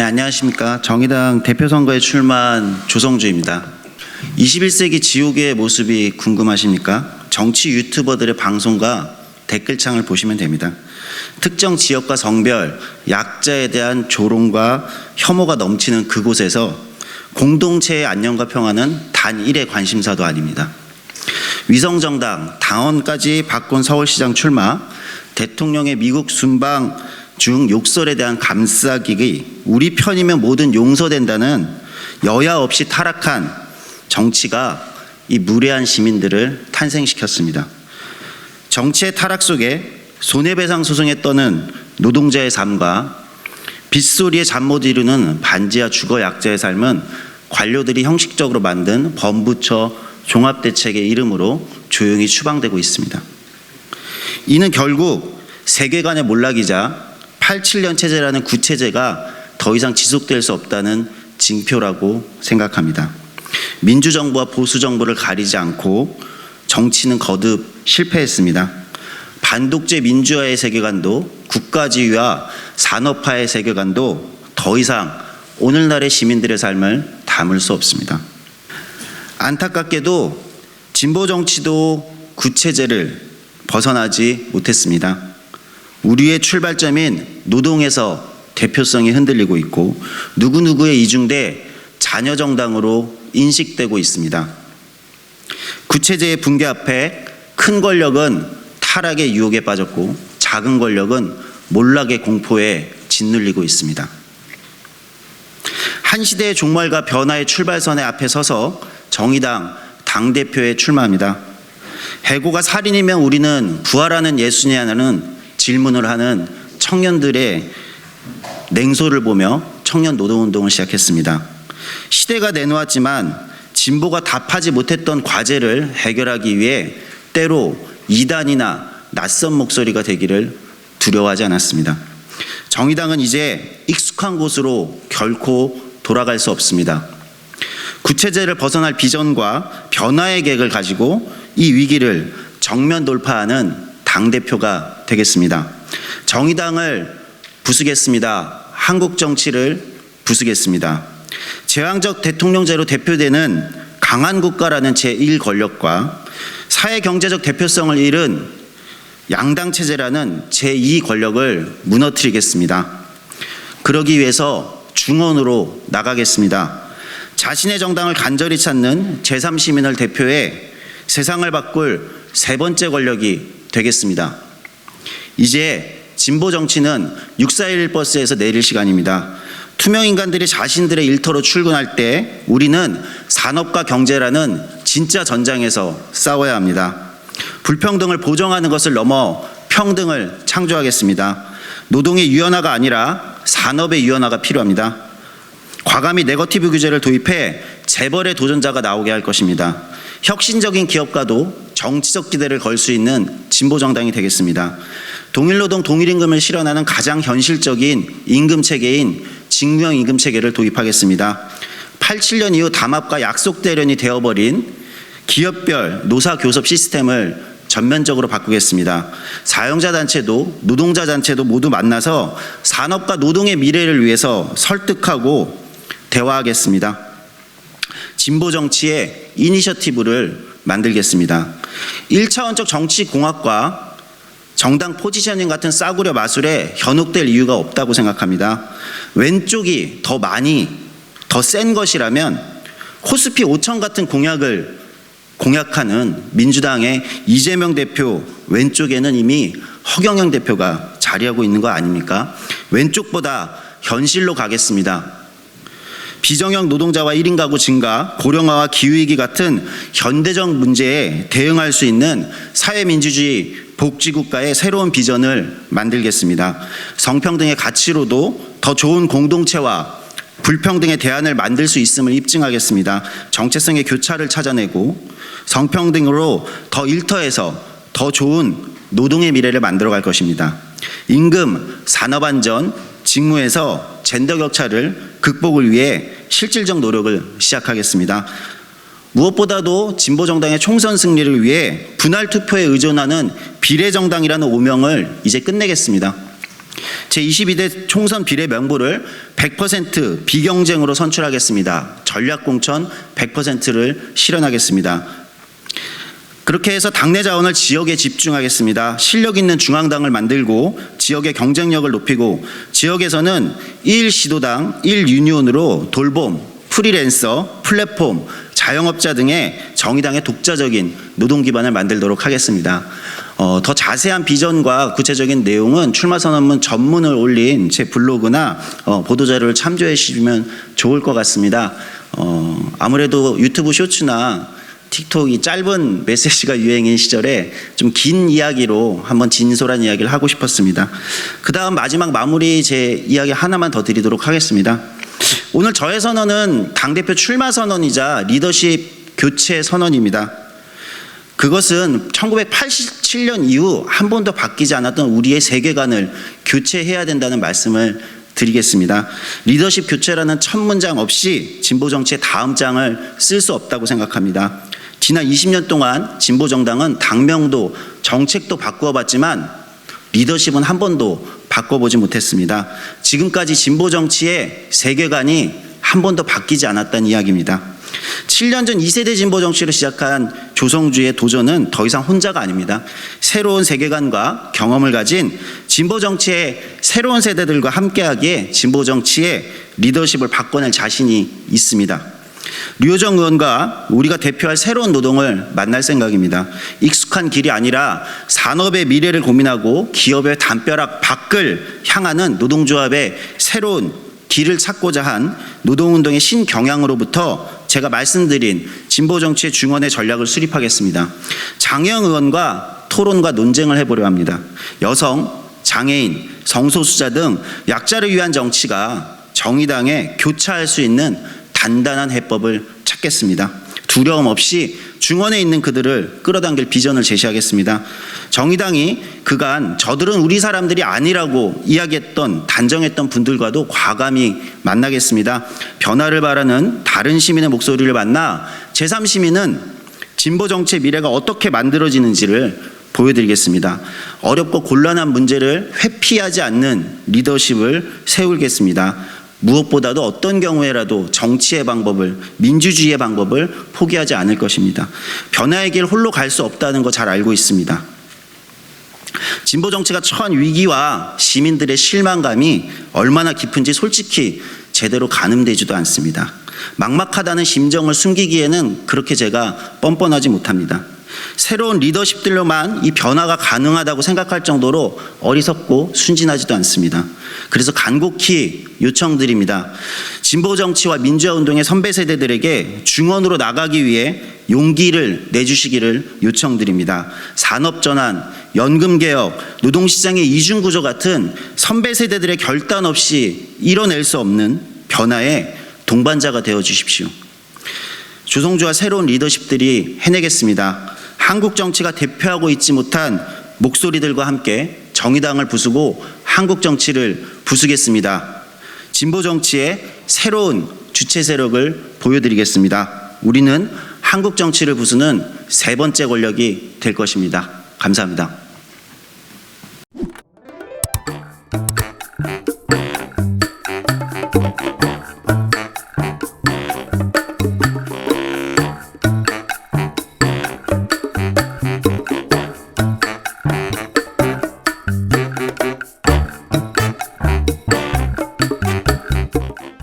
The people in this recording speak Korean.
안녕하십니까. 정의당 대표 선거에 출마한 조성주입니다. 21세기 지옥의 모습이 궁금하십니까? 정치 유튜버들의 방송과 댓글창을 보시면 됩니다. 특정 지역과 성별, 약자에 대한 조롱과 혐오가 넘치는 그곳에서 공동체의 안녕과 평화는 단 1의 관심사도 아닙니다. 위성정당, 당원까지 바꾼 서울시장 출마, 대통령의 미국 순방 중 욕설에 대한 감싸기기, 우리 편이면 뭐든 용서된다는 여야 없이 타락한 정치가 이 무례한 시민들을 탄생시켰습니다. 정치의 타락 속에 손해배상 소송에 떠는 노동자의 삶과 빗소리에 잠 못 이루는 반지하 주거 약자의 삶은 관료들이 형식적으로 만든 범부처 종합대책의 이름으로 조용히 추방되고 있습니다. 이는 결국 세계관의 몰락이자 87년 체제라는 구체제가 더 이상 지속될 수 없다는 징표라고 생각합니다. 민주정부와 보수정부를 가리지 않고 정치는 거듭 실패했습니다. 반독재 민주화의 세계관도 국가지휘와 산업화의 세계관도 더 이상 오늘날의 시민들의 삶을 담을 수 없습니다. 안타깝게도 진보 정치도 구체제를 벗어나지 못했습니다. 우리의 출발점인 노동에서 대표성이 흔들리고 있고 누구누구에 이중돼 자녀 정당으로 인식되고 있습니다. 구체제의 붕괴 앞에 큰 권력은 타락의 유혹에 빠졌고 작은 권력은 몰락의 공포에 짓눌리고 있습니다. 한 시대의 종말과 변화의 출발선의 앞에 서서 정의당 당대표에 출마합니다. 해고가 살인이면 우리는 부활하는 예수냐는 질문을 하는 청년들의 냉소를 보며 청년 노동운동을 시작했습니다. 시대가 내놓았지만 진보가 답하지 못했던 과제를 해결하기 위해 때로 이단이나 낯선 목소리가 되기를 두려워하지 않았습니다. 정의당은 이제 익숙한 곳으로 결코 돌아갈 수 없습니다. 구체제를 벗어날 비전과 변화의 계획을 가지고 이 위기를 정면 돌파하는 당대표가 되겠습니다. 정의당을 부수겠습니다. 한국 정치를 부수겠습니다. 제왕적 대통령제로 대표되는 강한 국가라는 제1권력과 사회경제적 대표성을 잃은 양당 체제라는 제2권력을 무너뜨리겠습니다. 그러기 위해서 중원으로 나가겠습니다. 자신의 정당을 간절히 찾는 제3시민을 대표해 세상을 바꿀 세 번째 권력이 되겠습니다. 이제 진보 정치는 641 버스에서 내릴 시간입니다. 투명 인간들이 자신들의 일터로 출근할 때 우리는 산업과 경제라는 진짜 전장에서 싸워야 합니다. 불평등을 보정하는 것을 넘어 평등을 창조하겠습니다. 노동의 유연화가 아니라 산업의 유연화가 필요합니다. 과감히 네거티브 규제를 도입해 재벌의 도전자가 나오게 할 것입니다. 혁신적인 기업가도 정치적 기대를 걸 수 있는 진보 정당이 되겠습니다. 동일노동 동일임금을 실현하는 가장 현실적인 임금 체계인 직무형 임금 체계를 도입하겠습니다. 87년 이후 담합과 약속 대련이 되어버린 기업별 노사 교섭 시스템을 전면적으로 바꾸겠습니다. 사용자 단체도 노동자 단체도 모두 만나서 산업과 노동의 미래를 위해서 설득하고 대화하겠습니다. 진보 정치의 이니셔티브를 만들겠습니다. 1차원적 정치공학과 정당 포지셔닝 같은 싸구려 마술에 현혹될 이유가 없다고 생각합니다. 왼쪽이 더 많이, 더 센 것이라면 코스피 5천 같은 공약을 공약하는 민주당의 이재명 대표 왼쪽에는 이미 허경영 대표가 자리하고 있는 거 아닙니까? 왼쪽보다 현실로 가겠습니다. 비정형 노동자와 1인 가구 증가, 고령화와 기후위기 같은 현대적 문제에 대응할 수 있는 사회민주주의 복지국가의 새로운 비전을 만들겠습니다. 성평등의 가치로도 더 좋은 공동체와 불평등의 대안을 만들 수 있음을 입증하겠습니다. 정체성의 교차를 찾아내고 성평등으로 더 일터에서 더 좋은 노동의 미래를 만들어갈 것입니다. 임금, 산업안전, 직무에서 젠더 격차를 극복을 위해 실질적 노력을 시작하겠습니다. 무엇보다도 진보정당의 총선 승리를 위해 분할 투표에 의존하는 비례정당이라는 오명을 이제 끝내겠습니다. 제22대 총선 비례 명부를 100% 비경쟁으로 선출하겠습니다. 전략공천 100%를 실현하겠습니다. 그렇게 해서 당내 자원을 지역에 집중하겠습니다. 실력 있는 중앙당을 만들고 지역의 경쟁력을 높이고 지역에서는 1시도당 1유니온으로 돌봄, 프리랜서, 플랫폼, 자영업자 등의 정의당의 독자적인 노동 기반을 만들도록 하겠습니다. 더 자세한 비전과 구체적인 내용은 출마선언문 전문을 올린 제 블로그나 보도자료를 참조해 주시면 좋을 것 같습니다. 아무래도 유튜브 쇼츠나 틱톡이 짧은 메시지가 유행인 시절에 좀 긴 이야기로 한번 진솔한 이야기를 하고 싶었습니다. 그 다음 마지막 마무리 제 이야기 하나만 더 드리도록 하겠습니다. 오늘 저의 선언은 당대표 출마 선언이자 리더십 교체 선언입니다. 그것은 1987년 이후 한 번도 바뀌지 않았던 우리의 세계관을 교체해야 된다는 말씀을 드리겠습니다. 리더십 교체라는 첫 문장 없이 진보 정치의 다음 장을 쓸 수 없다고 생각합니다. 지난 20년 동안 진보 정당은 당명도 정책도 바꾸어 봤지만 리더십은 한 번도 바꿔보지 못했습니다. 지금까지 진보 정치의 세계관이 한 번도 바뀌지 않았다는 이야기입니다. 7년 전 2세대 진보 정치를 시작한 조성주의 도전은 더 이상 혼자가 아닙니다. 새로운 세계관과 경험을 가진 진보 정치의 새로운 세대들과 함께하기에 진보 정치의 리더십을 바꿔낼 자신이 있습니다. 류호정 의원과 우리가 대표할 새로운 노동을 만날 생각입니다. 익숙한 길이 아니라 산업의 미래를 고민하고 기업의 담벼락 밖을 향하는 노동조합의 새로운 길을 찾고자 한 노동운동의 신경향으로부터 제가 말씀드린 진보정치의 중원의 전략을 수립하겠습니다. 장혜영 의원과 토론과 논쟁을 해보려 합니다. 여성, 장애인, 성소수자 등 약자를 위한 정치가 정의당에 교차할 수 있는 단단한 해법을 찾겠습니다. 두려움 없이 중원에 있는 그들을 끌어당길 비전을 제시하겠습니다. 정의당이 그간 저들은 우리 사람들이 아니라고 이야기했던 단정했던 분들과도 과감히 만나겠습니다. 변화를 바라는 다른 시민의 목소리를 만나 제3시민은 진보 정치의 미래가 어떻게 만들어지는지를 보여드리겠습니다. 어렵고 곤란한 문제를 회피하지 않는 리더십을 세우겠습니다. 무엇보다도 어떤 경우에라도 정치의 방법을, 민주주의의 방법을 포기하지 않을 것입니다. 변화의 길 홀로 갈 수 없다는 거 잘 알고 있습니다. 진보 정치가 처한 위기와 시민들의 실망감이 얼마나 깊은지 솔직히 제대로 가늠되지도 않습니다. 막막하다는 심정을 숨기기에는 그렇게 제가 뻔뻔하지 못합니다. 새로운 리더십들로만 이 변화가 가능하다고 생각할 정도로 어리석고 순진하지도 않습니다. 그래서 간곡히 요청드립니다. 진보 정치와 민주화 운동의 선배 세대들에게 중원으로 나가기 위해 용기를 내주시기를 요청드립니다. 산업전환, 연금개혁, 노동시장의 이중구조 같은 선배 세대들의 결단 없이 이뤄낼 수 없는 변화의 동반자가 되어주십시오. 조성주와 새로운 리더십들이 해내겠습니다. 한국 정치가 대표하고 있지 못한 목소리들과 함께 정의당을 부수고 한국 정치를 부수겠습니다. 진보 정치의 새로운 주체 세력을 보여드리겠습니다. 우리는 한국 정치를 부수는 세 번째 권력이 될 것입니다. 감사합니다.